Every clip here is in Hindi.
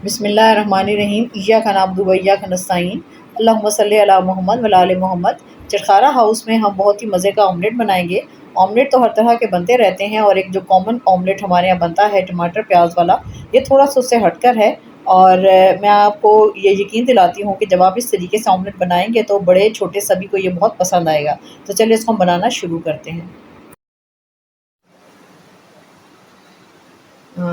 बिस्मिल्लाहिर्रहमानिर्रहीम। इय्याका नअब्दु व इय्याका नस्तईन। अल्लाहुम्मा सल्लि अला मुहम्मद व अला आलि मोहम्मद। चटखारा हाउस में हम बहुत ही मज़े का ऑमलेट बनाएंगे। ऑमलेट तो हर तरह के बनते रहते हैं और एक जो कॉमन ऑमलेट हमारे यहाँ बनता है टमाटर प्याज वाला, ये थोड़ा सा उससे हटकर है। और मैं आपको ये यकीन दिलाती हूँ कि जब आप इस तरीके से ऑमलेट बनाएंगे तो बड़े छोटे सभी को ये बहुत पसंद आएगा। तो चलिए इसको हम बनाना शुरू करते हैं।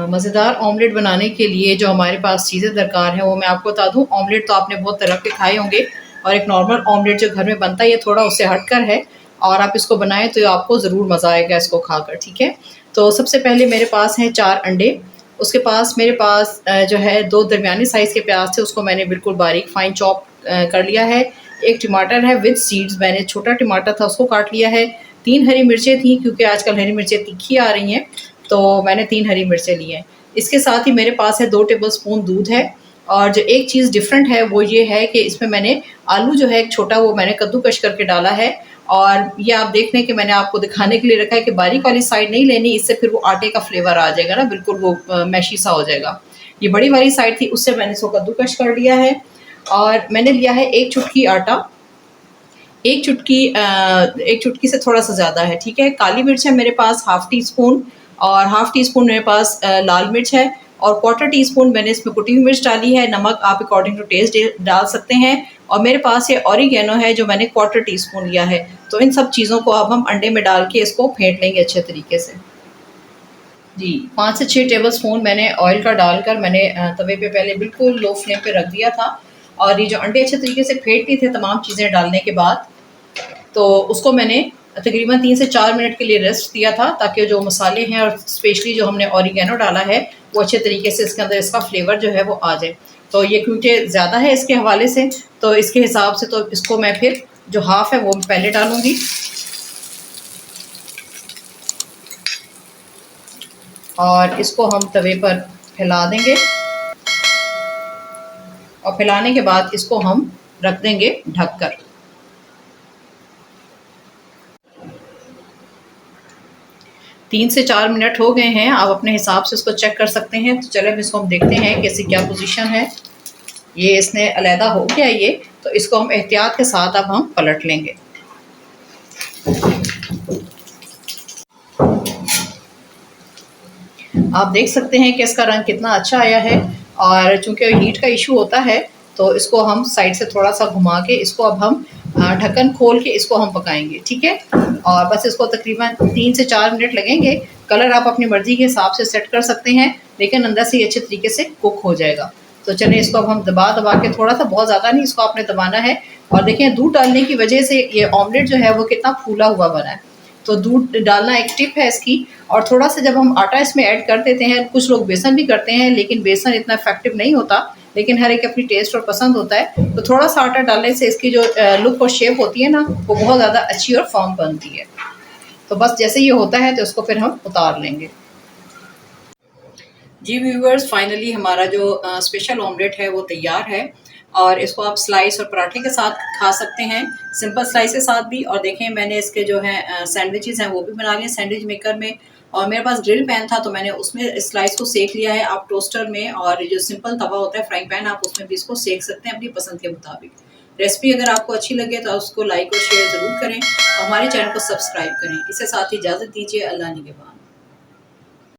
मज़ेदार ऑमलेट बनाने के लिए जो हमारे पास चीज़ें दरकार हैं वो मैं आपको बता दूं। ऑमलेट तो आपने बहुत तरह के खाए होंगे और एक नॉर्मल ऑमलेट जो घर में बनता है ये थोड़ा उससे हटकर है और आप इसको बनाएं तो आपको ज़रूर मज़ा आएगा इसको खाकर। ठीक है, तो सबसे पहले मेरे पास हैं 4 अंडे। उसके पास मेरे पास जो है 2 दरमियानी साइज़ के प्याज थे, उसको मैंने बिल्कुल बारीक फाइन चॉप कर लिया है। एक टमाटर है विद सीड्स, मैंने छोटा टमाटर था उसको काट लिया है। 3 हरी मिर्चें थी क्योंकि आजकल हरी मिर्चें तीखी आ रही हैं तो मैंने 3 हरी मिर्चें ली हैं। इसके साथ ही मेरे पास है 2 टेबलस्पून दूध है। और जो एक चीज़ डिफरेंट है वो ये है कि इसमें मैंने आलू जो है एक छोटा वो मैंने कद्दूकश करके डाला है। और ये आप देख लें कि मैंने आपको दिखाने के लिए रखा है कि बारीक वाली साइड नहीं लेनी, इससे फिर वो आटे का फ्लेवर आ जाएगा ना, बिल्कुल वो मैशी सा हो जाएगा। ये बड़ी वाली साइड थी उससे मैंने इसको कद्दूकश कर लिया है। और मैंने लिया है 1 चुटकी आटा, एक चुटकी से थोड़ा सा ज़्यादा है। ठीक है, काली मिर्च है मेरे पास हाफ़ टी स्पून और हाफ़ टी स्पून मेरे पास लाल मिर्च है और क्वार्टर टी स्पून मैंने इसमें कुटी हुई मिर्च डाली है। नमक आप अकॉर्डिंग टू टेस्ट डाल सकते हैं। और मेरे पास ये ऑरिगेनो है जो मैंने क्वार्टर टी स्पून लिया है। तो इन सब चीज़ों को अब हम अंडे में डाल के इसको फेंट लेंगे अच्छे तरीके से। जी, 5 से 6 टेबल स्पून मैंने ऑयल का डालकर मैंने तवे पे पहले बिल्कुल लो फ्लेम पे रख दिया था। और ये जो अंडे अच्छे तरीके से फेंट लिए थे तमाम चीज़ें डालने के बाद, तो उसको मैंने तकरीबन 3 से 4 मिनट के लिए रेस्ट दिया था ताकि जो मसाले हैं और स्पेशली जो हमने ऑरिगेनो डाला है वो अच्छे तरीके से इसके अंदर इसका फ्लेवर जो है वो आ जाए। तो ये क्योंकि ज़्यादा है इसके हवाले से तो इसके हिसाब से तो इसको मैं फिर जो हाफ़ है वो पहले डालूँगी। और इसको हम तवे पर फैला देंगे और फैलाने के बाद इसको हम रख देंगे ढककर। 3 से 4 मिनट हो गए हैं, आप अपने हिसाब से इसको चेक कर सकते हैं। तो चले अब इसको हम देखते हैं कि इसकी क्या पोजीशन है। ये इसने अलहदा हो गया ये, तो इसको हम एहतियात के साथ अब हम पलट लेंगे। आप देख सकते हैं कि इसका रंग कितना अच्छा आया है। और चूंकि हीट का इशू होता है तो इसको हम साइड से थोड़ा सा घुमा के इसको अब हम ढक्कन खोल के इसको हम पकाएंगे। ठीक है, और बस इसको तकरीबन 3 से 4 मिनट लगेंगे। कलर आप अपनी मर्जी के हिसाब से सेट कर सकते हैं लेकिन अंदर से ये अच्छे तरीके से कुक हो जाएगा। तो चलिए इसको अब हम दबा दबा के, थोड़ा सा, बहुत ज़्यादा नहीं, इसको आपने दबाना है। और देखें दूध डालने की वजह से ये ऑमलेट जो है वो कितना फूला हुआ बना है। तो दूध डालना एक टिप है इसकी। और थोड़ा सा जब हम आटा इसमें ऐड कर देते हैं, कुछ लोग बेसन भी करते हैं लेकिन बेसन इतना इफेक्टिव नहीं होता, लेकिन हर एक अपनी टेस्ट और पसंद होता है। तो थोड़ा सा आटा डालने से इसकी जो लुक और शेप होती है ना वो बहुत ज़्यादा अच्छी और फर्म बनती है। तो बस जैसे ये होता है तो इसको फिर हम उतार लेंगे। जी व्यूअर्स, फाइनली हमारा जो स्पेशल ऑमलेट है वो तैयार है। और इसको आप स्लाइस और पराठे के साथ खा सकते हैं, सिंपल स्लाइस के साथ भी। और देखें मैंने इसके जो है सैंडविचेस हैं वो भी बना लिए सैंडविच मेकर में। और मेरे पास ग्रिल पैन था तो मैंने उसमें स्लाइस को सेक लिया है। आप टोस्टर में और जो सिंपल तवा होता है फ्राइंग पैन, आप उसमें भी इसको सेक सकते हैं अपनी पसंद के मुताबिक। रेसिपी अगर आपको अच्छी लगे तो उसको लाइक और शेयर ज़रूर करें और हमारे चैनल को सब्सक्राइब करें। इसके साथ ही इजाज़त दीजिए। अल्लाह निगहबान।